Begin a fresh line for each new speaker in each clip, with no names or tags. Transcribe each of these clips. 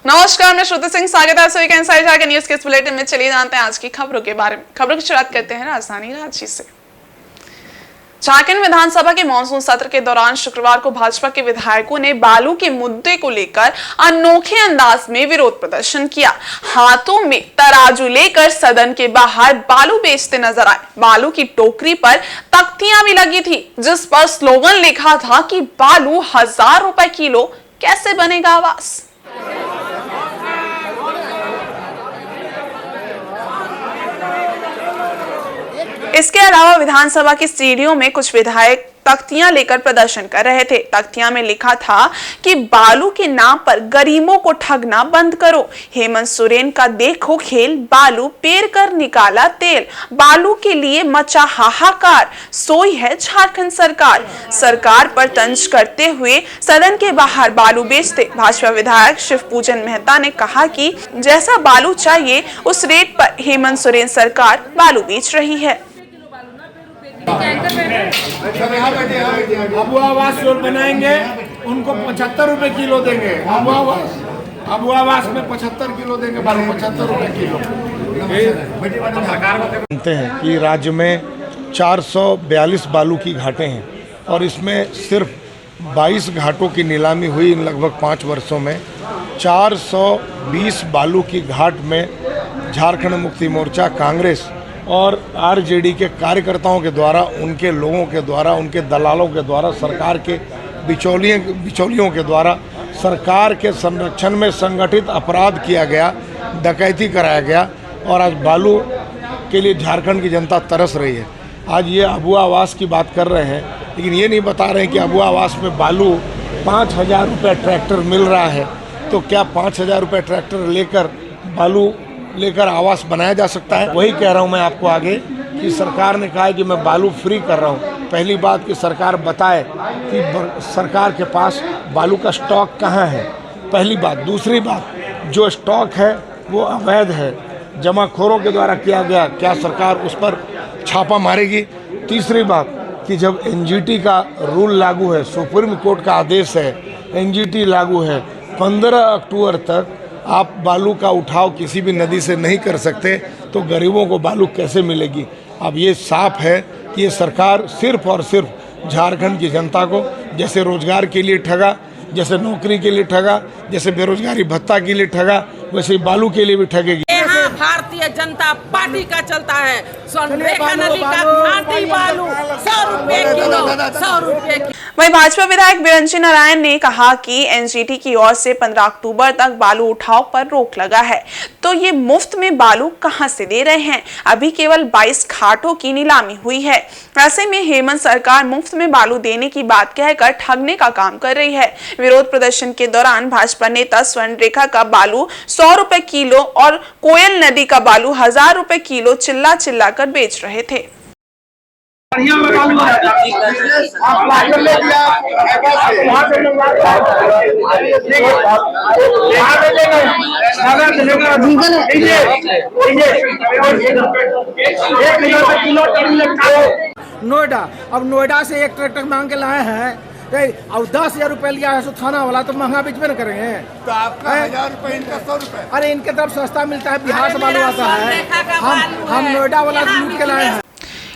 नमस्कार, मैं श्रुति सिंह, स्वागत है आप सभी का इनसाइड झारखंड न्यूज के इस बुलेटिन में। चलिए जानते हैं आज की खबरों के बारे में। खबरों की शुरुआत करते हैं राजधानी रांची से। झारखंड विधानसभा के मानसून सत्र के दौरान शुक्रवार को भाजपा के विधायकों ने बालू के मुद्दे को लेकर अनोखे अंदाज में विरोध प्रदर्शन किया। हाथों में तराजू लेकर सदन के बाहर बालू बेचते नजर आए। बालू की टोकरी पर तख्तियां भी लगी थी जिस पर स्लोगन लिखा था कि बालू 1000 रुपए किलो, कैसे बनेगा आवास। इसके अलावा विधानसभा की सीढ़ियों में कुछ विधायक तख्तियां लेकर प्रदर्शन कर रहे थे। तख्तियां में लिखा था कि बालू के नाम पर गरीबों को ठगना बंद करो। हेमंत सोरेन का देखो खेल, बालू पेर कर निकाला तेल। बालू के लिए मचा हाहाकार, सोई है झारखंड सरकार। सरकार पर तंज करते हुए सदन के बाहर बालू बेचते भाजपा विधायक शिवपूजन मेहता ने कहा कि जैसा बालू चाहिए उस रेट पर हेमंत सोरेन सरकार बालू बेच रही है।
अबू आवास रोड बनाएंगे, उनको 75 रुपए किलो देंगे। अबू आवास में 75 किलो देंगे, 75 रुपए किलो।
जानते हैं कि राज्य में 442 बालू की घाटें हैं और इसमें सिर्फ 22 घाटों की नीलामी हुई इन लगभग 5 वर्षों में। 420 बालू की घाट में झारखंड मुक्ति मोर्चा, कांग्रेस और आरजेडी के कार्यकर्ताओं के द्वारा, उनके लोगों के द्वारा, उनके दलालों के द्वारा, सरकार के बिचौलियों के द्वारा सरकार के संरक्षण में संगठित अपराध किया गया, डकैती कराया गया और आज बालू के लिए झारखंड की जनता तरस रही है। आज ये अबू आवास की बात कर रहे हैं, लेकिन ये नहीं बता रहे हैं कि अबू आवास में बालू 5000 रुपये ट्रैक्टर मिल रहा है, तो क्या 5000 रुपये ट्रैक्टर लेकर बालू लेकर आवास बनाया जा सकता है? वही कह रहा हूं मैं आपको आगे कि सरकार ने कहा है कि मैं बालू फ्री कर रहा हूं। पहली बात कि सरकार बताए कि सरकार के पास बालू का स्टॉक कहां है, पहली बात। दूसरी बात, जो स्टॉक है वो अवैध है, जमाखोरों के द्वारा किया गया, क्या सरकार उस पर छापा मारेगी? तीसरी बात कि जब एनजीटी का रूल लागू है, सुप्रीम कोर्ट का आदेश है, एनजीटी लागू है, 15 अक्टूबर तक आप बालू का उठाव किसी भी नदी से नहीं कर सकते, तो गरीबों को बालू कैसे मिलेगी? अब ये साफ है कि ये सरकार सिर्फ और सिर्फ झारखंड की जनता को जैसे रोजगार के लिए ठगा, जैसे नौकरी के लिए ठगा, जैसे बेरोजगारी भत्ता के लिए ठगा, वैसे ही बालू के लिए भी ठगेगी।
यहाँ भारतीय जनता पार्टी का चलता है। सोनरेखा नदी का घाटी बालू 100 रुपए किलो, 100 रुपए।
वहीं भाजपा विधायक बिरंची नारायण ने कहा कि एनजीटी की ओर से 15 अक्टूबर तक बालू उठाव पर रोक लगा है, तो ये मुफ्त में बालू कहां से दे रहे हैं? अभी केवल 22 घाटों की नीलामी हुई है। ऐसे में हेमंत सरकार मुफ्त में बालू देने की बात कहकर ठगने का काम कर रही है। विरोध प्रदर्शन के दौरान भाजपा नेता स्वर्णरेखा का बालू 100 रुपए किलो और कोयल नदी का बालू 1000 रुपए किलो चिल्ला चिल्ला कर बेच रहे थे।
नोएडा, अब नोएडा से एक ट्रैक्टर मांग के लाए हैं और 10,000 रुपये लिया है, थाना वाला तो महंगा बेचबे न करेंगे। तो आपका 1000 रुपये, इनका 100 रुपये। अरे इनके तरफ सस्ता मिलता है, बिहार से बालू आता है, हम नोएडा वाला से लूट के लाए हैं।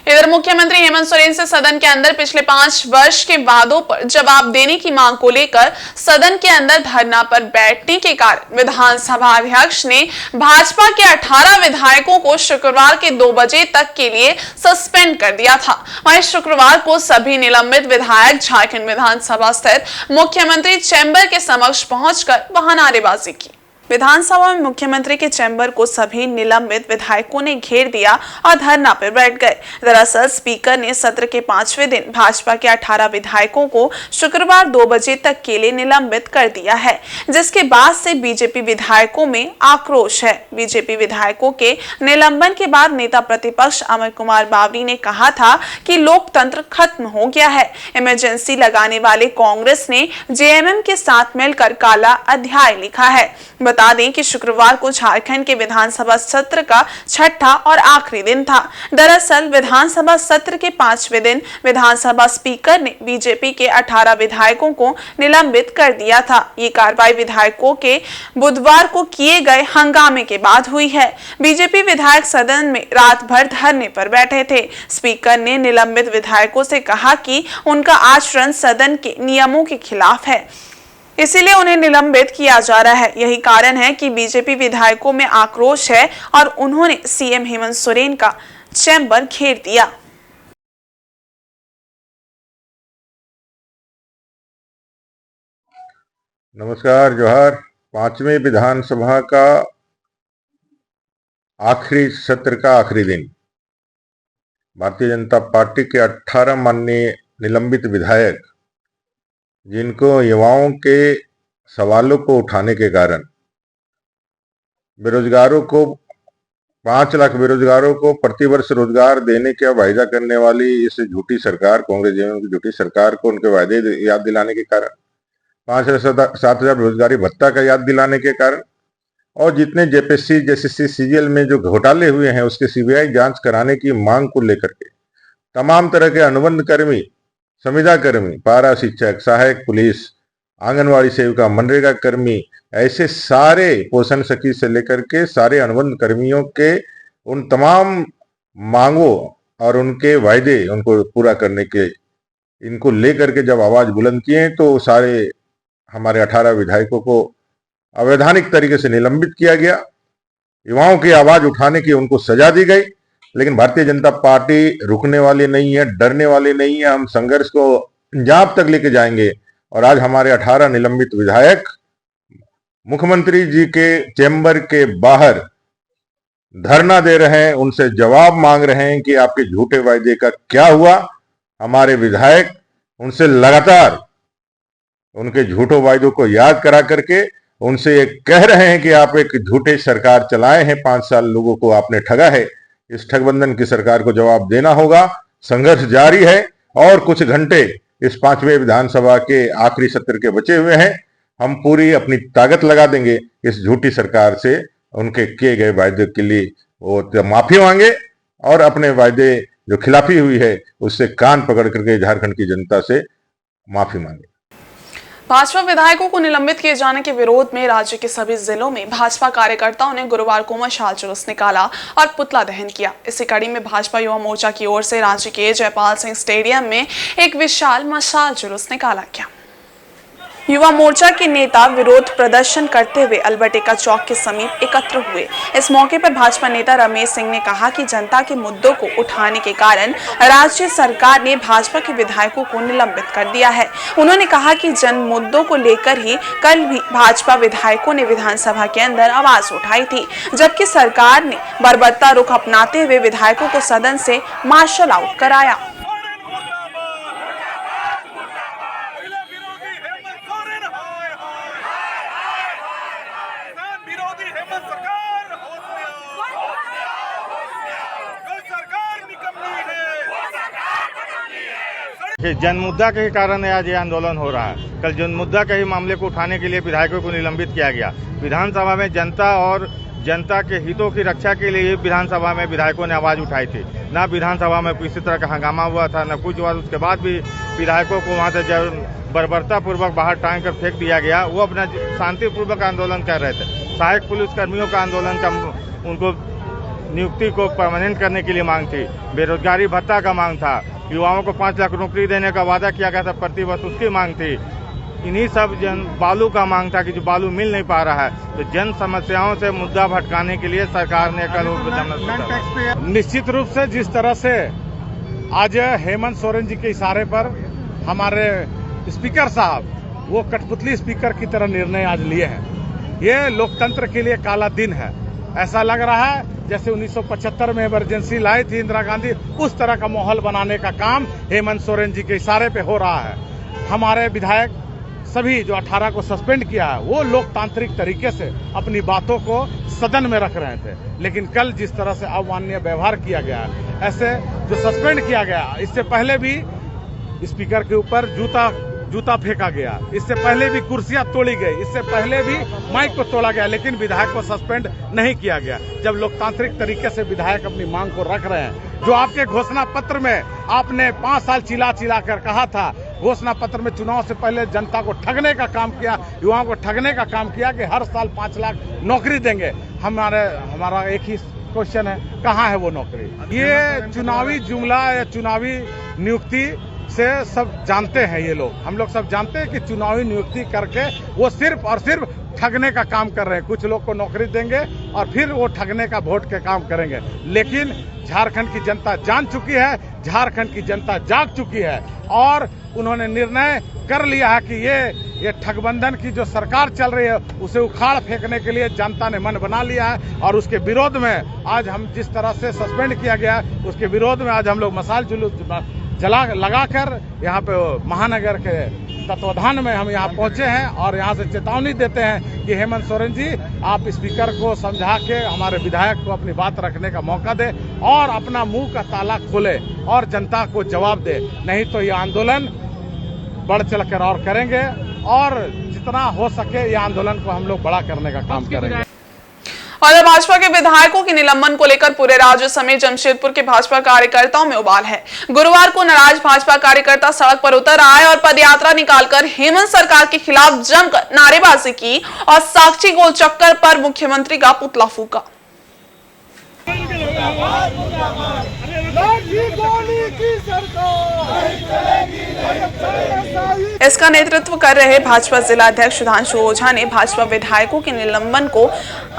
इधर मुख्यमंत्री हेमंत सोरेन से सदन के अंदर पिछले 5 वर्ष के वादों पर जवाब देने की मांग को लेकर सदन के अंदर धरना पर बैठने के कारण विधानसभा अध्यक्ष ने भाजपा के 18 विधायकों को शुक्रवार के 2 बजे तक के लिए सस्पेंड कर दिया था। वहीं शुक्रवार को सभी निलंबित विधायक झारखंड विधानसभा स्थित मुख्यमंत्री चैम्बर के समक्ष पहुंचकर वहां नारेबाजी की। विधानसभा में मुख्यमंत्री के चैम्बर को सभी निलंबित विधायकों ने घेर दिया और धरना पर बैठ गए। दरअसल स्पीकर ने सत्र के 5वें दिन भाजपा के 18 विधायकों को शुक्रवार 2 बजे तक के लिए निलंबित कर दिया है, जिसके बाद से बीजेपी विधायकों में आक्रोश है। बीजेपी विधायकों के निलंबन के बाद नेता प्रतिपक्ष अमर कुमार बावरी ने कहा था कि लोकतंत्र खत्म हो गया है। इमरजेंसी लगाने वाले कांग्रेस ने जेएमएम के साथ मिलकर काला अध्याय लिखा है। बता दें कि शुक्रवार को झारखंड के विधानसभा सत्र का छठा और आखिरी दिन था। दरअसल विधानसभा सत्र के 5वें दिन विधानसभा स्पीकर ने बीजेपी के 18 विधायकों को निलंबित कर दिया था। ये कार्रवाई विधायकों के बुधवार को किए गए हंगामे के बाद हुई है। बीजेपी विधायक सदन में रात भर धरने पर बैठे थे। स्पीकर ने निलंबित विधायकों से कहा कि उनका आचरण सदन के नियमों के खिलाफ है, इसीलिए उन्हें निलंबित किया जा रहा है। यही कारण है कि बीजेपी विधायकों में आक्रोश है और उन्होंने सीएम हेमंत सोरेन का चैम्बर घेर दिया।
नमस्कार, जोहार। 5वें विधानसभा का आखिरी सत्र का आखिरी दिन भारतीय जनता पार्टी के 18 माननीय निलंबित विधायक, जिनको युवाओं के सवालों को उठाने के कारण बेरोजगारों को 5 लाख बेरोजगारों को प्रतिवर्ष रोजगार देने का वायदा करने वाली इस झूठी सरकार, कांग्रेस की झूठी सरकार को उनके वायदे याद दिलाने के कारण, 5,000-7,000 रोजगारी भत्ता का याद दिलाने के कारण, और जितने जेपीएससी जेसीसी सीजीएल में जो घोटाले हुए हैं उसके सीबीआई जांच कराने की मांग को लेकर के तमाम तरह के अनुबंध कर्मी, संविदा कर्मी, पारा शिक्षक, सहायक पुलिस, आंगनवाड़ी सेविका, मनरेगा कर्मी, ऐसे सारे पोषण सखी से लेकर के सारे अनुबंध कर्मियों के उन तमाम मांगों और उनके वायदे उनको पूरा करने के, इनको लेकर के जब आवाज बुलंद किए तो सारे हमारे 18 विधायकों को अवैधानिक तरीके से निलंबित किया गया। युवाओं की आवाज उठाने की उनको सजा दी गई, लेकिन भारतीय जनता पार्टी रुकने वाली नहीं है, डरने वाली नहीं है। हम संघर्ष को अंजाम तक लेके जाएंगे और आज हमारे 18 निलंबित विधायक मुख्यमंत्री जी के चैम्बर के बाहर धरना दे रहे हैं, उनसे जवाब मांग रहे हैं कि आपके झूठे वायदे का क्या हुआ। हमारे विधायक उनसे लगातार उनके झूठों वायदों को याद करा करके उनसे ये कह रहे हैं कि आप एक झूठे सरकार चलाए हैं, 5 साल लोगों को आपने ठगा है। इस ठगबंधन की सरकार को जवाब देना होगा। संघर्ष जारी है और कुछ घंटे इस 5वें विधानसभा के आखिरी सत्र के बचे हुए हैं। हम पूरी अपनी ताकत लगा देंगे इस झूठी सरकार से उनके किए गए वायदे के लिए वो माफी मांगे और अपने वायदे जो खिलाफी हुई है उससे कान पकड़ करके झारखंड की जनता से माफी मांगे।
भाजपा विधायकों को निलंबित किए जाने के विरोध में राज्य के सभी जिलों में भाजपा कार्यकर्ताओं ने गुरुवार को मशाल जुलूस निकाला और पुतला दहन किया। इसी कड़ी में भाजपा युवा मोर्चा की ओर से रांची के जयपाल सिंह स्टेडियम में एक विशाल मशाल जुलूस निकाला गया। युवा मोर्चा के नेता विरोध प्रदर्शन करते हुए अल्बर्टेका चौक के समीप एकत्र हुए। इस मौके पर भाजपा नेता रमेश सिंह ने कहा कि जनता के मुद्दों को उठाने के कारण राज्य सरकार ने भाजपा के विधायकों को निलंबित कर दिया है। उन्होंने कहा कि जन मुद्दों को लेकर ही कल भी भाजपा विधायकों ने विधानसभा के अंदर आवाज उठाई थी, जबकि सरकार ने बर्बरता रुख अपनाते हुए विधायकों को सदन से मार्शल आउट कराया।
जन मुद्दा के कारण आज ये आंदोलन हो रहा है। कल जन मुद्दा के ही मामले को उठाने के लिए विधायकों को निलंबित किया गया। विधानसभा में जनता और जनता के हितों की रक्षा के लिए विधानसभा में विधायकों ने आवाज उठाई थी। ना विधानसभा में किसी तरह का हंगामा हुआ था, न कुछ हुआ। उसके बाद भी विधायकों को वहाँ से जब बर्बरता पूर्वक बाहर टांग कर फेंक दिया गया। वो अपना शांतिपूर्वक आंदोलन कर रहे थे। सहायक पुलिस कर्मियों का आंदोलन का उनको नियुक्ति को परमानेंट करने के लिए मांग थी। बेरोजगारी भत्ता का मांग था। युवाओं को 5 लाख नौकरी देने का वादा किया गया था प्रतिवर्ष, उसकी मांग थी। इन्हीं सब जन बालू का मांग था कि जो बालू मिल नहीं पा रहा है। तो जन समस्याओं से मुद्दा भटकाने के लिए सरकार ने कल निश्चित रूप से जिस तरह से आज हेमंत सोरेन जी के इशारे पर हमारे स्पीकर साहब वो कठपुतली स्पीकर की तरह निर्णय आज लिए हैं, ये लोकतंत्र के लिए काला दिन है। ऐसा लग रहा है जैसे 1975 में इमरजेंसी लाई थी इंदिरा गांधी, उस तरह का माहौल बनाने का काम हेमंत सोरेन जी के इशारे पे हो रहा है। हमारे विधायक सभी जो 18 को सस्पेंड किया है वो लोकतांत्रिक तरीके से अपनी बातों को सदन में रख रहे थे, लेकिन कल जिस तरह से अमानवीय व्यवहार किया गया, ऐसे जो सस्पेंड किया गया, इससे पहले भी स्पीकर के ऊपर जूता जूता फेंका गया, इससे पहले भी कुर्सियां तोड़ी गई, इससे पहले भी माइक को तोड़ा गया, लेकिन विधायक को सस्पेंड नहीं किया गया। जब लोकतांत्रिक तरीके से विधायक अपनी मांग को रख रहे हैं, जो आपके घोषणा पत्र में आपने 5 साल चिल्ला कर कहा था, घोषणा पत्र में चुनाव से पहले जनता को ठगने का काम किया, युवाओं को ठगने का काम किया कि हर साल 5 लाख नौकरी देंगे। हमारा एक ही क्वेश्चन है, कहाँ है वो नौकरी? ये चुनावी जुमला या चुनावी नियुक्ति से सब जानते हैं ये लोग, हम लोग सब जानते हैं कि चुनावी नियुक्ति करके वो सिर्फ और सिर्फ ठगने का काम कर रहे हैं। कुछ लोग को नौकरी देंगे और फिर वो ठगने का वोट के काम करेंगे। लेकिन झारखंड की जनता जान चुकी है, झारखंड की जनता जाग चुकी है और उन्होंने निर्णय कर लिया है कि ये ठगबंधन की जो सरकार चल रही है उसे उखाड़ फेंकने के लिए जनता ने मन बना लिया है। और उसके विरोध में आज हम जिस तरह से सस्पेंड किया गया है, उसके विरोध में आज हम लोग मशाल जुलूस लगाकर यहाँ पे महानगर के तत्वाधान में हम यहाँ पहुंचे हैं और यहाँ से चेतावनी देते हैं कि हेमंत सोरेन जी, आप स्पीकर को समझा के हमारे विधायक को अपनी बात रखने का मौका दे और अपना मुंह का ताला खोले और जनता को जवाब दे। नहीं तो ये आंदोलन बढ़ चढ़कर और करेंगे और जितना हो सके ये आंदोलन को हम लोग बड़ा करने का काम करेंगे।
और भाजपा के विधायकों के निलंबन को लेकर पूरे राज्य समेत जमशेदपुर के भाजपा कार्यकर्ताओं में उबाल है। गुरुवार को नाराज भाजपा कार्यकर्ता सड़क पर उतर आए और पदयात्रा निकालकर हेमंत सरकार के खिलाफ जमकर नारेबाजी की और साक्षी गोल चक्कर पर मुख्यमंत्री का पुतला फूका। इसका नेतृत्व कर रहे भाजपा जिला अध्यक्ष सुधांशु ओझा ने भाजपा विधायकों के निलंबन को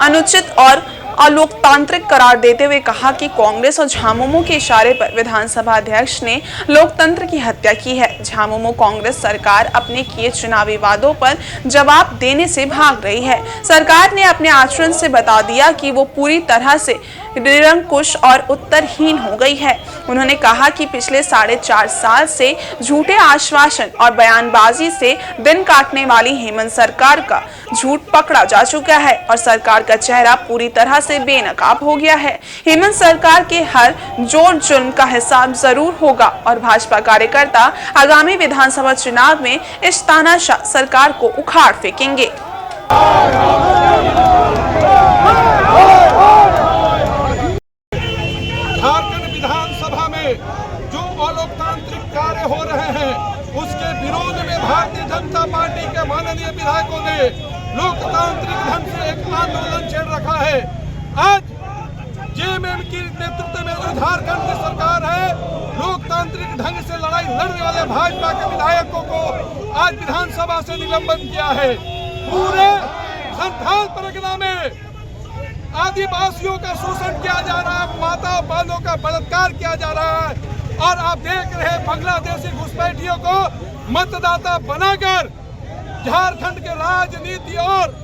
अनुचित और अलोकतांत्रिक करार देते हुए कहा कि कांग्रेस और झामुमो के इशारे पर विधानसभा अध्यक्ष ने लोकतंत्र की हत्या की है। झामुमो कांग्रेस सरकार अपने किए चुनावी वादों पर जवाब देने से भाग रही है। सरकार ने अपने आचरण से बता दिया कि वो पूरी तरह से निरंकुश और उत्तरहीन हो गई है। उन्होंने कहा कि पिछले 4.5 साल से झूठे आश्वासन और बयानबाजी से दिन काटने वाली हेमंत सरकार का झूठ पकड़ा जा चुका है और सरकार का चेहरा पूरी तरह से बेनकाब हो गया है। हेमंत सरकार के हर जोर जुल्म का हिसाब जरूर होगा और भाजपा कार्यकर्ता आगामी विधानसभा चुनाव में इस तानाशाह सरकार को उखाड़ फेंकेंगे।
झारखंड विधानसभा में जो अलोकतांत्रिक कार्य हो रहे हैं उसके विरोध में भारतीय जनता पार्टी के माननीय विधायकों ने लोकतांत्रिक ढंग से एक आंदोलन छेड़ रखा है। आज जेएमएम की नेतृत्व में जो झारखंड की सरकार है, लोकतांत्रिक ढंग से लड़ाई लड़ने वाले भाजपा के विधायकों को आज विधानसभा से निलंबन किया है। पूरे संथाल परगना में आदिवासियों का शोषण किया जा रहा है, माता बालों का बलात्कार किया जा रहा है और आप देख रहे हैं बांग्लादेशी घुसपैठियों को मतदाता बनाकर झारखंड के राजनीति और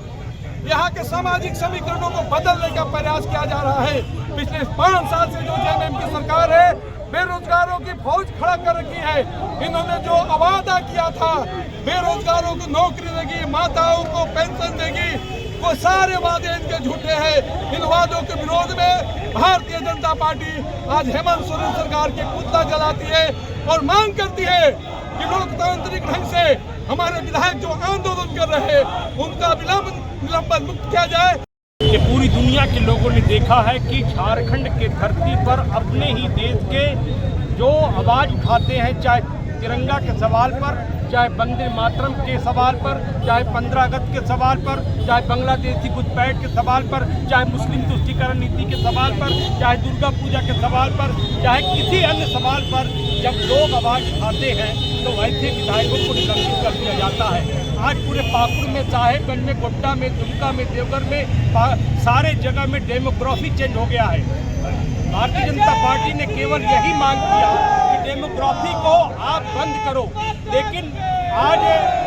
यहाँ के सामाजिक समीकरणों को बदलने का प्रयास किया जा रहा है। पिछले 5 साल से जो जेएमएम की सरकार है, बेरोजगारों की फौज खड़ा कर रखी है। इन्होंने जो वादा किया था बेरोजगारों को नौकरी देगी, माताओं को पेंशन देगी, वो सारे वादे इनके झूठे हैं। इन वादों के विरोध में भारतीय जनता पार्टी आज हेमंत सोरेन सरकार के पुतला जलाती है और मांग करती है कि लोकतांत्रिक ढंग से हमारे विधायक जो आंदोलन कर रहे हैं उनका निलंबन मुक्त किया जाए।
कि पूरी दुनिया के लोगों ने देखा है कि झारखंड के धरती पर अपने ही देश के जो आवाज़ उठाते हैं, चाहे तिरंगा के सवाल पर, चाहे वंदे मातरम के सवाल पर, चाहे 15 अगस्त के सवाल पर, चाहे बांग्लादेशी घुसपैठ के सवाल पर, चाहे मुस्लिम तुष्टीकरण नीति के सवाल पर, चाहे दुर्गा पूजा के सवाल पर, चाहे किसी अन्य सवाल पर जब लोग आवाज़ उठाते हैं तो ऐसे विधायकों को निलंबित कर दिया जाता है। आज पूरे पाकुड़ में, साहेबगंज में, गोड्डा में, दुमका में, देवघर में, सारे जगह में डेमोग्राफी चेंज हो गया है। भारतीय जनता पार्टी ने केवल यही मांग किया कि डेमोग्राफी को आप बंद करो, लेकिन आज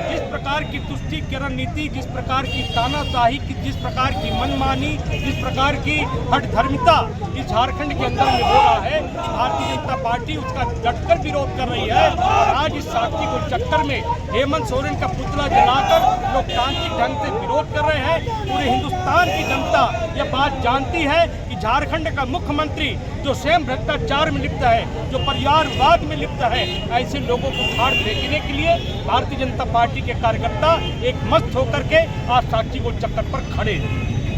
जिस प्रकार की तुष्टीकरण नीति, जिस प्रकार की तानाशाही की, जिस प्रकार की मनमानी, जिस प्रकार की हठधर्मिता इस झारखंड के अंदर में हो रहा है, भारतीय जनता पार्टी उसका डटकर विरोध कर रही है। और आज इस साक्षी को चक्कर में हेमंत सोरेन का पुतला जलाकर लोकतांत्रिक ढंग से विरोध कर रहे हैं। पूरे हिंदुस्तान की जनता यह बात जानती है कि झारखंड का मुख्यमंत्री जो स्वयं भ्रष्टाचार में लिप्त है, जो परिवारवाद में लिप्त है, ऐसे लोगों को उखाड़ फेंकने के लिए भारतीय जनता पार्टी के कार्यकर्ता एक मस्त होकर के आज साक्षी गोल चक्कर पर खड़े हैं।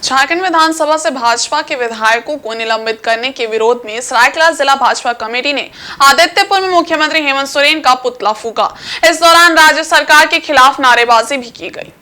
झारखंड विधानसभा से भाजपा के विधायकों को निलंबित करने के विरोध में सरायकेला जिला भाजपा कमेटी ने आदित्यपुर में मुख्यमंत्री हेमंत सोरेन का पुतला फूंका। इस दौरान राज्य सरकार के खिलाफ नारेबाजी भी की गई।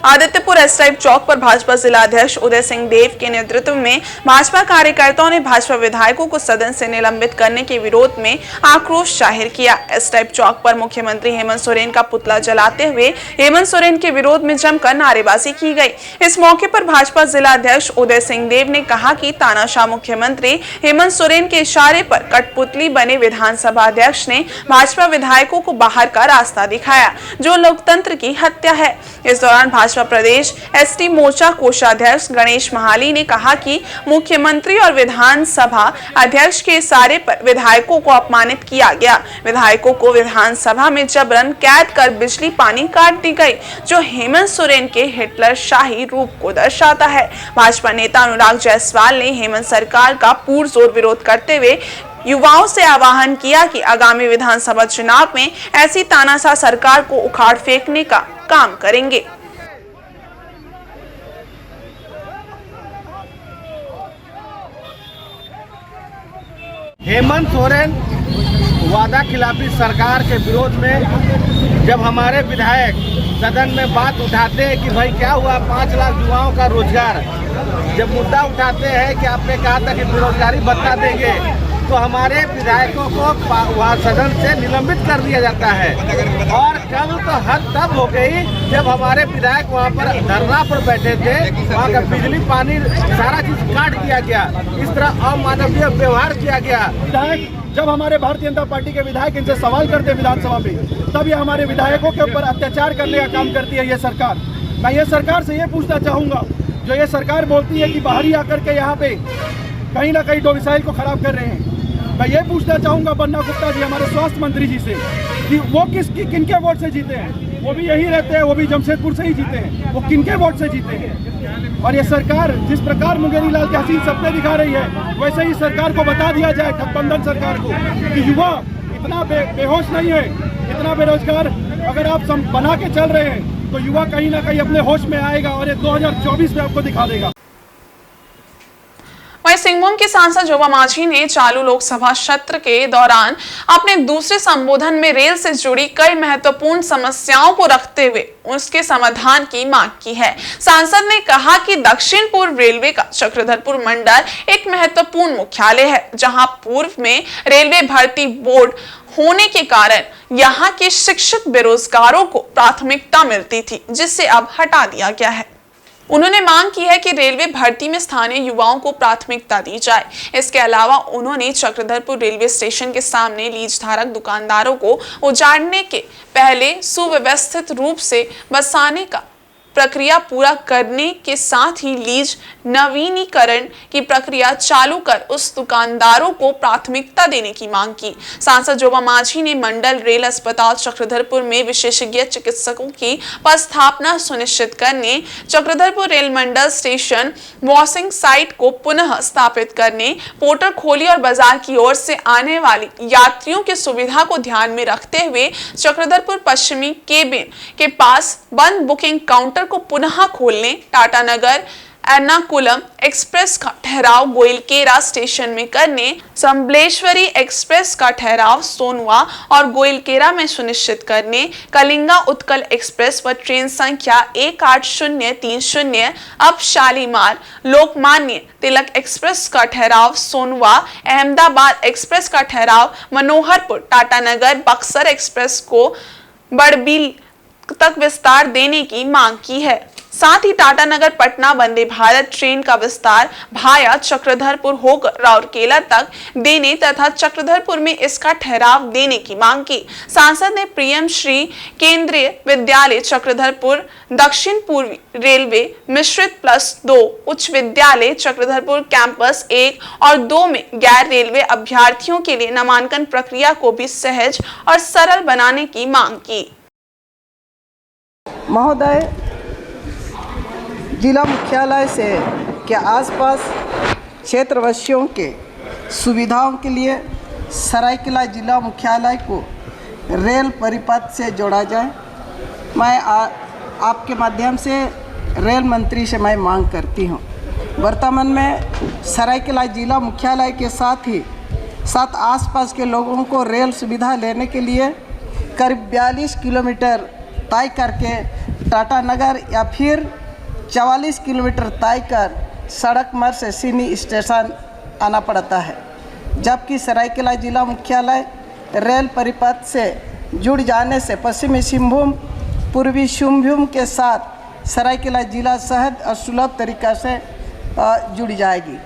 आदित्यपुर एस टाइप चौक पर भाजपा जिला अध्यक्ष उदय सिंह देव के नेतृत्व में भाजपा कार्यकर्ताओं ने भाजपा विधायकों को सदन से निलंबित करने के विरोध में आक्रोश जाहिर किया। एस टाइप चौक पर मुख्यमंत्री हेमंत सोरेन का पुतला जलाते हुए हेमंत सोरेन के विरोध में जमकर नारेबाजी की गई। इस मौके पर भाजपा जिला अध्यक्ष उदय सिंह देव ने कहा कि तानाशाह मुख्यमंत्री हेमंत सोरेन के इशारे पर कठपुतली बने विधानसभा अध्यक्ष ने भाजपा विधायकों को बाहर का रास्ता दिखाया, जो लोकतंत्र की हत्या है। इस दौरान भाजपा प्रदेश एसटी मोर्चा कोषाध्यक्ष गणेश महाली ने कहा कि मुख्यमंत्री और विधानसभा अध्यक्ष के इशारे पर विधायकों को अपमानित किया गया। विधायकों को विधानसभा में जबरन कैद कर बिजली पानी काट दी गई, जो हेमंत सोरेन के हिटलर शाही रूप को दर्शाता है। भाजपा नेता अनुराग जायसवाल ने हेमंत सरकार का पुरजोर विरोध करते हुए युवाओं से आह्वान किया कि आगामी विधानसभा चुनाव में ऐसी तानाशाह सरकार को उखाड़ फेंकने का काम करेंगे।
हेमंत सोरेन वादा खिलाफी सरकार के विरोध में जब हमारे विधायक सदन में बात उठाते हैं कि भाई क्या हुआ 5 लाख युवाओं का रोजगार, जब मुद्दा उठाते हैं कि आपने कहा था कि बेरोजगारी भत्ता देंगे, तो हमारे विधायकों को वहाँ सदन से निलंबित कर दिया जाता है। और कल तो हद तब हो गई जब हमारे विधायक वहाँ पर धरना पर बैठे थे, वहाँ का बिजली पानी सारा चीज काट दिया गया। इस तरह अमानवीय व्यवहार किया गया।
विधायक जब हमारे भारतीय जनता पार्टी के विधायक इनसे सवाल करते हैं विधानसभा में, तब ये हमारे विधायकों के ऊपर अत्याचार करने का काम करती है ये सरकार। मैं ये सरकार से ये पूछना चाहूँगा, जो ये सरकार बोलती है कि बाहरी आकर के यहाँ पे कहीं ना कहीं डोमिसाइल को खराब कर रहे हैं, मैं ये पूछना चाहूँगा बन्ना गुप्ता जी, हमारे स्वास्थ्य मंत्री जी से, कि वो किनके वोट से जीते हैं? वो भी यही रहते हैं, वो भी जमशेदपुर से ही जीते हैं, वो किनके वोट से जीते हैं? और ये सरकार जिस प्रकार मुंगेरी लाल के हसीन सपने दिखा रही है, वैसे ही सरकार को बता दिया जाए, गठबंधन सरकार को, कि युवा इतना बेहोश नहीं है, इतना बेरोजगार अगर आप बना के चल रहे हैं तो युवा कहीं ना कहीं अपने होश में आएगा और ये 2024 में आपको दिखा देगा।
वहीं सिंहभूम के सांसद जोबा मांझी ने चालू लोकसभा सत्र के दौरान अपने दूसरे संबोधन में रेल से जुड़ी कई महत्वपूर्ण समस्याओं को रखते हुए उसके समाधान की मांग की है। सांसद ने कहा कि दक्षिण पूर्व रेलवे का चक्रधरपुर मंडल एक महत्वपूर्ण मुख्यालय है, जहां पूर्व में रेलवे भर्ती बोर्ड होने के कारण यहां के शिक्षित बेरोजगारों को प्राथमिकता मिलती थी, जिसे अब हटा दिया गया है। उन्होंने मांग की है कि रेलवे भर्ती में स्थानीय युवाओं को प्राथमिकता दी जाए। इसके अलावा उन्होंने चक्रधरपुर रेलवे स्टेशन के सामने लीज धारक दुकानदारों को उजाड़ने के पहले सुव्यवस्थित रूप से बसाने का प्रक्रिया पूरा करने के साथ ही लीज नवीनीकरण की प्रक्रिया चालू कर उस दुकानदारों को प्राथमिकता देने की मांग की। सांसद जोबा मांझी ने मंडल रेल अस्पताल चक्रधरपुर में विशेषज्ञ चिकित्सकों की स्थापना सुनिश्चित करने, चक्रधरपुर रेल मंडल स्टेशन वॉशिंग साइट को पुनः स्थापित करने, पोर्टल खोली और बाजार की ओर से आने वाली यात्रियों की सुविधा को ध्यान में रखते हुए चक्रधरपुर पश्चिमी केबिन के पास बंद बुकिंग काउंटर को पुनः खोलने, टाटा नगर एर्नाकुलम एक्सप्रेस का ठहराव गोइलकेरा स्टेशन में करने, संबलेश्वरी एक्सप्रेस का ठहराव सोनवा और गोइलकेरा में सुनिश्चित करने, कलिंगा उत्कल एक्सप्रेस व ट्रेन संख्या 18030 अब शालीमार लोकमान्य तिलक एक्सप्रेस का ठहराव सोनवा, अहमदाबाद एक्सप्रेस का ठहराव मनोहरपुर, टाटा नगर बक्सर एक्सप्रेस को बड़बिल तक विस्तार देने की मांग की है। साथ ही टाटा नगर पटना वंदे भारत ट्रेन का विस्तार भाया चक्रधरपुर होकर राउरकेला तक देने तथा चक्रधरपुर में इसका ठहराव देने की मांग की। सांसद ने पीएम श्री केंद्रीय विद्यालय चक्रधरपुर, दक्षिण पूर्वी रेलवे मिश्रित +2 उच्च विद्यालय चक्रधरपुर कैंपस 1 और 2 में गैर रेलवे अभ्यर्थियों के लिए नामांकन प्रक्रिया को भी सहज और सरल बनाने की मांग की।
महोदय, जिला मुख्यालय से के आसपास क्षेत्रवासियों के सुविधाओं के लिए सरायकेला जिला मुख्यालय को रेल परिपथ से जोड़ा जाए। मैं आपके माध्यम से रेल मंत्री से मैं मांग करती हूँ। वर्तमान में सरायकेला जिला मुख्यालय के साथ आसपास के लोगों को रेल सुविधा लेने के लिए करीब 42 किलोमीटर तय करके टाटा नगर या फिर 44 किलोमीटर तय कर सड़क मार्ग से सिनी स्टेशन आना पड़ता है, जबकि सरायकेला जिला मुख्यालय रेल परिपथ से जुड़ जाने से पश्चिमी सिंहभूम पूर्वी सिंहभूम के साथ सरायकेला जिला सहज और सुलभ तरीका से जुड़ जाएगी।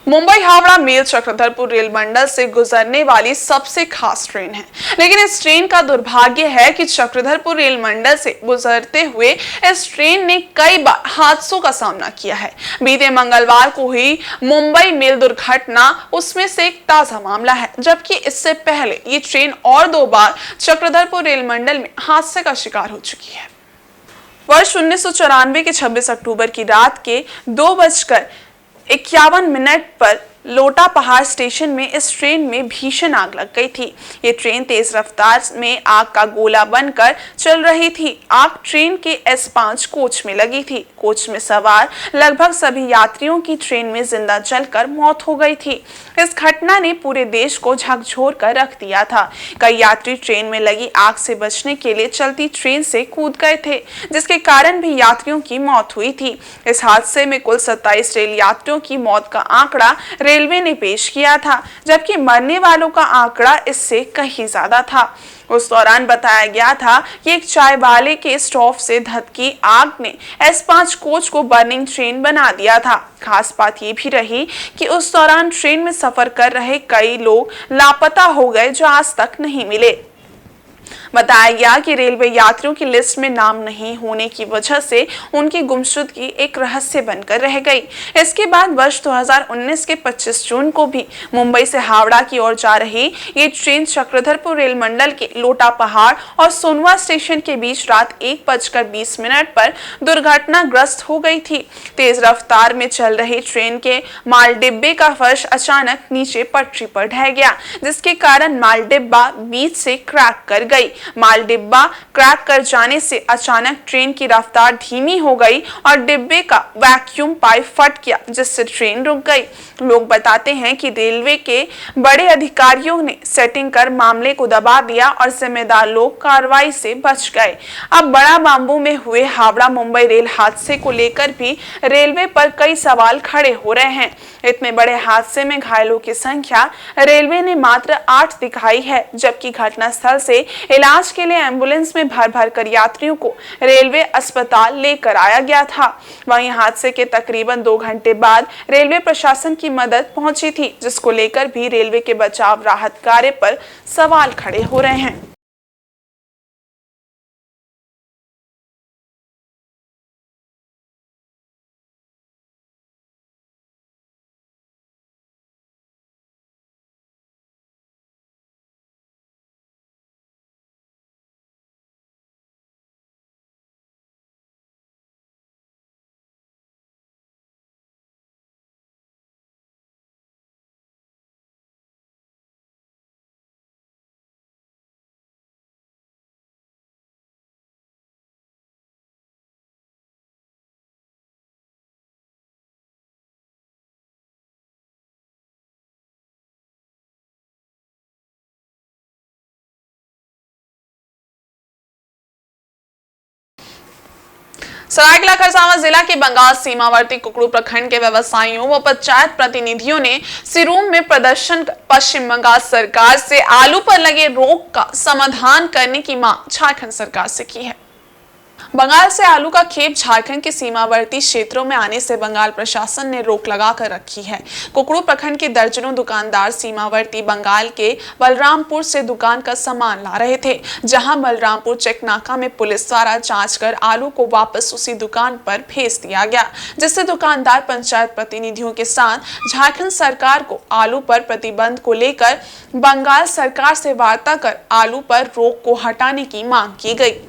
मुंबई हावड़ा मेल चक्रधरपुर रेल मंडल से गुजरने वाली सबसे खास ट्रेन है, लेकिन इस ट्रेन का दुर्भाग्य है कि चक्रधरपुर रेल मंडल से गुजरते हुए इस ट्रेन ने कई बार हादसों का सामना किया है। बीते मंगलवार को हुई मुंबई मेल दुर्घटना उसमें से एक ताजा मामला है, जबकि इससे पहले ये ट्रेन और 2 बार चक्रधरपुर रेल मंडल में हादसे का शिकार हो चुकी है। वर्ष 1994 के 26 अक्टूबर की रात के 2:51 पर लोटा पहाड़ स्टेशन में इस ट्रेन में भीषण आग लग गई थी। ये ट्रेन तेज रफ्तार में आग का गोला बनकर चल रही थी। आग ट्रेन के S5 कोच में लगी थी। कोच में सवार लगभग सभी यात्रियों की ट्रेन में जिंदा जलकर मौत हो गई थी। इस घटना ने पूरे देश को झकझोर कर रख दिया था। कई यात्री ट्रेन में लगी आग से बचने के लिए चलती ट्रेन से कूद गए थे, जिसके कारण भी यात्रियों की मौत हुई थी। इस हादसे में कुल 27 रेल यात्रियों की मौत का आंकड़ा रेलवे ने पेश किया था, जबकि मरने वालों का आंकड़ा इससे कहीं ज्यादा था। उस दौरान बताया गया था कि एक चाय वाले के स्टोव से धधकी आग ने S5 कोच को बर्निंग ट्रेन बना दिया था। खास बात ये भी रही कि उस दौरान ट्रेन में सफर कर रहे कई लोग लापता हो गए, जो आज तक नहीं मिले। बताया गया कि रेलवे यात्रियों की लिस्ट में नाम नहीं होने की वजह से उनकी गुमशुदगी एक रहस्य बनकर रह गई। इसके बाद वर्ष 2019 के 25 जून को भी मुंबई से हावड़ा की ओर जा रही ये ट्रेन चक्रधरपुर रेल मंडल के लोटा पहाड़ और सोनवा स्टेशन के बीच रात 1:20 पर दुर्घटनाग्रस्त हो गई थी। तेज रफ्तार में चल रही ट्रेन के माल डिब्बे का फर्श अचानक नीचे पटरी पर ढह गया, जिसके कारण माल डिब्बा बीच से क्रैक कर गई। माल डिब्बा क्रैक कर जाने से अचानक ट्रेन की रफ्तार धीमी हो गई और डिब्बे का वैक्यूम पाइप फट गया, जिससे ट्रेन रुक गई। लोग बताते हैं कि रेलवे के बड़े अधिकारियों ने सेटिंग कर मामले को दबा दिया और जिम्मेदार लोग कार्रवाई से बच गए। अब बड़ा बांबू में हुए हावड़ा मुंबई रेल हादसे को लेकर भी रेलवे पर कई सवाल खड़े हो रहे हैं। इतने बड़े हादसे में घायलों की संख्या रेलवे ने मात्र 8 दिखाई है, जबकि घटनास्थल से इलाज के लिए एम्बुलेंस में भर कर यात्रियों को रेलवे अस्पताल लेकर आया गया था। वहीं हादसे के तकरीबन 2 घंटे बाद रेलवे प्रशासन की मदद पहुंची थी, जिसको लेकर भी रेलवे के बचाव राहत कार्य पर सवाल खड़े हो रहे हैं। सरायकेला खरसावां जिला के बंगाल सीमावर्ती कुकड़ू प्रखंड के व्यवसायियों व पंचायत प्रतिनिधियों ने सिरूम में प्रदर्शन कर पश्चिम बंगाल सरकार से आलू पर लगे रोक का समाधान करने की मांग झारखंड सरकार से की है। बंगाल से आलू का खेप झारखंड के सीमावर्ती क्षेत्रों में आने से बंगाल प्रशासन ने रोक लगा कर रखी है। कुकड़ू प्रखंड के दर्जनों दुकानदार सीमावर्ती बंगाल के बलरामपुर से दुकान का सामान ला रहे थे, जहां बलरामपुर चेक नाका में पुलिस द्वारा जांच कर आलू को वापस उसी दुकान पर भेज दिया गया, जिससे दुकानदार पंचायत प्रतिनिधियों के साथ झारखंड सरकार को आलू पर प्रतिबंध को लेकर बंगाल सरकार से वार्ता कर आलू पर रोक को हटाने की मांग की गई।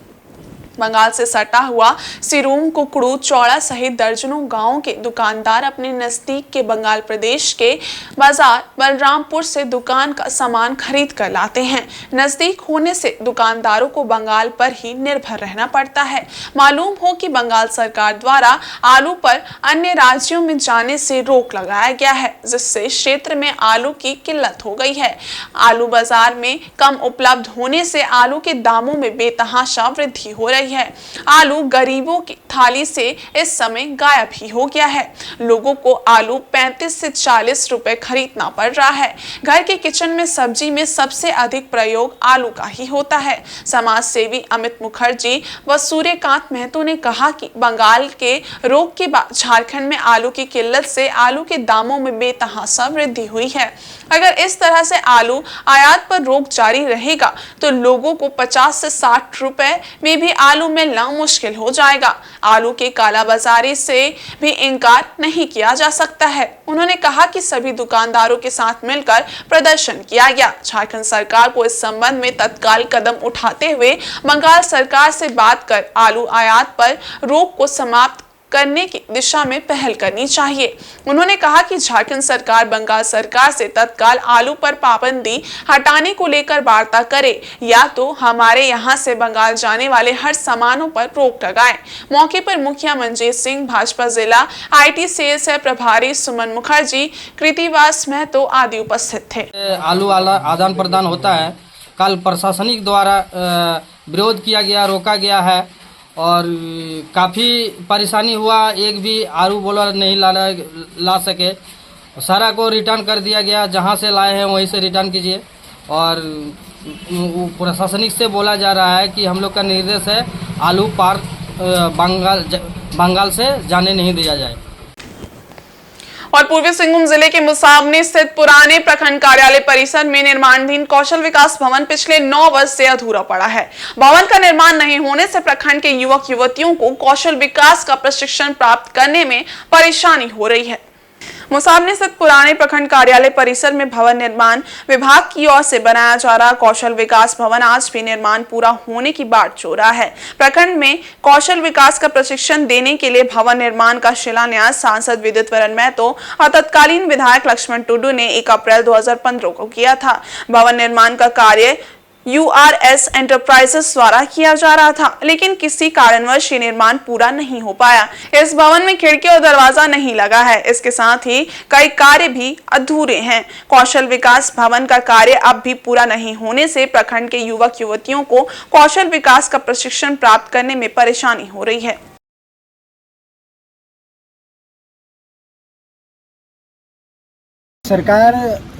बंगाल से सटा हुआ सिरूम, कुकड़ू, चौड़ा सहित दर्जनों गांवों के दुकानदार अपने नजदीक के बंगाल प्रदेश के बाजार बलरामपुर से दुकान का सामान खरीद कर लाते हैं। नजदीक होने से दुकानदारों को बंगाल पर ही निर्भर रहना पड़ता है। मालूम हो कि बंगाल सरकार द्वारा आलू पर अन्य राज्यों में जाने से रोक लगाया गया है, जिससे क्षेत्र में आलू की किल्लत हो गई है। आलू बाजार में कम उपलब्ध होने से आलू के दामों में बेतहाशा वृद्धि हो रही है। आलू गरीबों की थाली से इस समय गायब ही हो गया है। लोगों को आलू 35 से 40 रुपए खरीदना पड़ रहा है। घर के किचन में सब्जी में सबसे अधिक प्रयोग आलू का ही होता है। समाज सेवी अमित मुखर्जी व सूर्यकांत महतो ने कहा कि बंगाल के रोग के बाद झारखंड में आलू की किल्लत से आलू के दामों में बेतहाशा वृद्धि हुई है। अगर इस तरह से आलू आयात पर रोक जारी रहेगा तो लोगों को 50 से 60 रुपए में भी आलू मिलना मुश्किल हो जाएगा। आलू के कालाबाजारी से भी इनकार नहीं किया जा सकता है। उन्होंने कहा कि सभी दुकानदारों के साथ मिलकर प्रदर्शन किया गया। झारखंड सरकार को इस संबंध में तत्काल कदम उठाते हुए बंगाल सरकार से बात कर आलू आयात पर रोक को समाप्त करने की दिशा में पहल करनी चाहिए। उन्होंने कहा कि झारखंड सरकार बंगाल सरकार से तत्काल आलू पर पाबंदी हटाने को लेकर वार्ता करे या तो हमारे यहां से बंगाल जाने वाले हर सामानों पर रोक लगाए। मौके पर मुखिया मंजीत सिंह, भाजपा जिला IT सेल्स प्रभारी सुमन मुखर्जी, कृतिवास महतो आदि उपस्थित थे।
आलू आदान प्रदान होता है। कल प्रशासनिक द्वारा विरोध किया गया, रोका गया है और काफ़ी परेशानी हुआ। एक भी आलू बॉलर नहीं ला सके, सारा को रिटर्न कर दिया गया। जहां से लाए हैं वहीं से रिटर्न कीजिए। और प्रशासनिक से बोला जा रहा है कि हम लोग का निर्देश है आलू पार बंगाल से जाने नहीं दिया जाए।
और पूर्वी सिंहभूम जिले के मुसाबनी स्थित पुराने प्रखंड कार्यालय परिसर में निर्माणाधीन कौशल विकास भवन पिछले 9 वर्ष से अधूरा पड़ा है। भवन का निर्माण नहीं होने से प्रखंड के युवक युवतियों को कौशल विकास का प्रशिक्षण प्राप्त करने में परेशानी हो रही है। मुसाबनी स्थित पुराने प्रखंड कार्यालय परिसर में भवन निर्माण विभाग की ओर से बनाया जा रहा कौशल विकास भवन आज भी निर्माण पूरा होने की बाट जो रहा है। प्रखंड में कौशल विकास का प्रशिक्षण देने के लिए भवन निर्माण का शिलान्यास सांसद विद्युत वरण महतो और तत्कालीन विधायक लक्ष्मण टुडू ने 1 अप्रैल 2015 को किया था। भवन निर्माण का कार्य URS एंटरप्राइजेस द्वारा किया जा रहा था, लेकिन किसी कारणवश ये निर्माण पूरा नहीं हो पाया। इस भवन में खिड़की और दरवाजा नहीं लगा है। इसके साथ ही कई कार्य भी अधूरे हैं। कौशल विकास भवन का कार्य अब भी पूरा नहीं होने से प्रखंड के युवक युवतियों को कौशल विकास का प्रशिक्षण प्राप्त करने में परेशानी हो रही है।
सरकार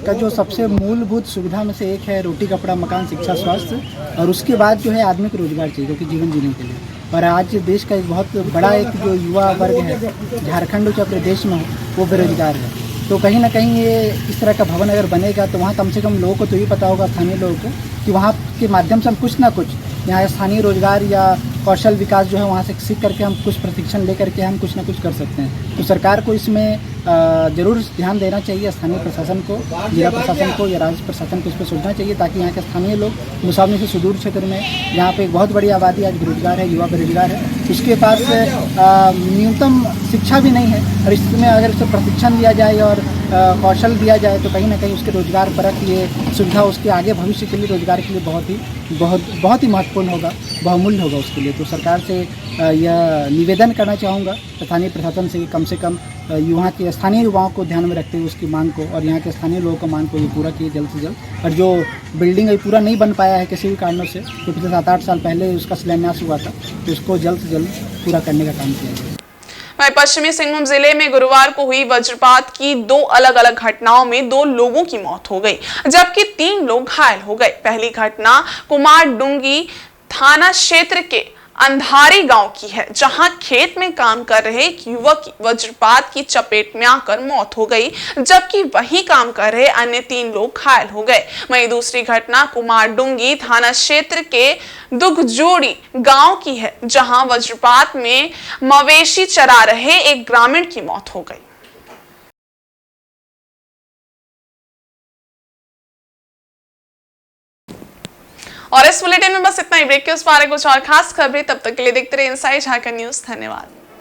का जो सबसे मूलभूत सुविधा में से एक है रोटी, कपड़ा, मकान, शिक्षा, स्वास्थ्य, और उसके बाद जो है आदमी को रोजगार चाहिए, क्योंकि जीवन जीने के लिए। और आज देश का एक बहुत बड़ा एक जो युवा वर्ग है झारखंड उत्तर प्रदेश में, वो बेरोजगार है। तो कहीं ना कहीं ये इस तरह का भवन अगर बनेगा तो वहाँ कम से कम लोगों को तो ये पता होगा, स्थानीय लोगों को, कि वहाँ के माध्यम से हम कुछ ना कुछ यहाँ स्थानीय रोजगार या कौशल विकास जो है वहाँ से सीख करके हम कुछ प्रशिक्षण लेकर के हम कुछ ना कुछ कर सकते हैं। तो सरकार को इसमें ज़रूर ध्यान देना चाहिए। स्थानीय प्रशासन को, जिला प्रशासन को या राज्य प्रशासन को इस पर सोचना चाहिए, ताकि यहाँ के स्थानीय लोग मुसाबनी से सुदूर क्षेत्र में, यहाँ पे एक बहुत बड़ी आबादी आज बेरोजगार है, युवा बेरोजगार है, उसके पास न्यूनतम शिक्षा भी नहीं है, और इसमें अगर उसे प्रशिक्षण दिया जाए और कौशल दिया जाए तो कहीं ना कहीं उसके रोजगार परक ये सुविधा उसके आगे भविष्य के लिए, रोजगार के लिए बहुत ही महत्वपूर्ण होगा, बहुमूल्य होगा उसके लिए। तो सरकार से यह निवेदन करना चाहूँगा स्थानीय प्रशासन से, कम से कम यहाँ के स्थानीय युवाओं को ध्यान में रखते हुए उसकी मांग को और यहाँ के स्थानीय लोगों की मांग को ये पूरा किए जल्द से जल्द। और जो बिल्डिंग अभी पूरा नहीं बन पाया है किसी भी कारणों से, तो पिछले 7-8 साल पहले उसका शिलान्यास हुआ था, तो उसको जल्द से जल्द पूरा करने का काम किया जाए।
वहीं पश्चिमी सिंहभूम जिले में गुरुवार को हुई वज्रपात की 2 अलग अलग घटनाओं में 2 लोगों की मौत हो गई, जबकि 3 लोग घायल हो गए। पहली घटना कुमारडुंगी थाना क्षेत्र के अंधारी गांव की है, जहां खेत में काम कर रहे एक युवक की वज्रपात की चपेट में आकर मौत हो गई, जबकि वहीं काम कर रहे अन्य 3 लोग घायल हो गए। वहीं दूसरी घटना कुमारडुंगी थाना क्षेत्र के दुगजोड़ी गांव की है, जहां वज्रपात में मवेशी चरा रहे एक ग्रामीण की मौत हो गई। और इस बुलेटिन में बस इतना ही। ब्रेक के उस पार कुछ और खास खबरें, तब तक के लिए देखते रहिए इनसाइड झारखंड न्यूज। धन्यवाद।